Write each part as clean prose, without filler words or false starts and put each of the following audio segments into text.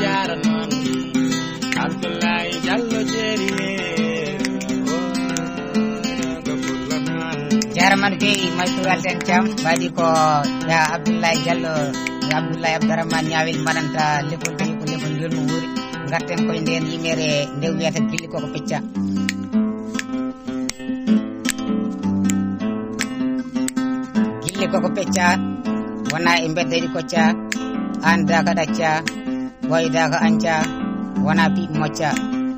jaranon Abdoulaye Diallo jeriye jaraman be maytural ten cham badi ko ya Abdoulaye Diallo ya Abdoulaye Abdourahmane nyawil mananta lepol tawi ko lepol ngel mo wuri garten ko nden yimere ndew wiyata gilli ko pecca gilli ko pecca wona e beddedi kocca anda ka dacca wayda ka anca wona bi mocca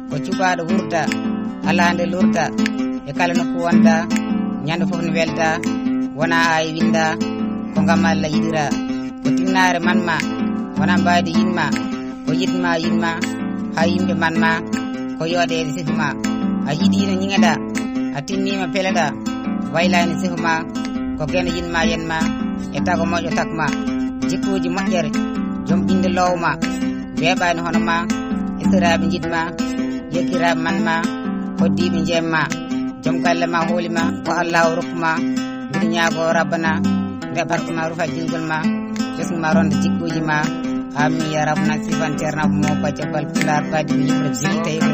ko cubaado wurda ala hande lurda e kala nokku wonda nyande fof ne welda wona ay winda ko ngam Allah yidira ko tinnare manma wona mbaadi yinma ko yidma yinma ha yimbe manma ko yodede sifuma a yidino nyingada a tinnima pelada waylani sifuma ko gene yinma yenma e tago mojo takma jikkuji moƴƴere jom inde lowma beɓani hono ma e siraɓe jidma yekkiraɓe manma hoddiɓe jemma jom galle ma hoolima ko Allah rokkuma mbiɗa ñaago rabbana nde barkema rufa jingol ma ɓesguma ronde jikkuji ma amin ya rabbana sifan ceerno mo bacca bal pular badi mi yimre jiltayko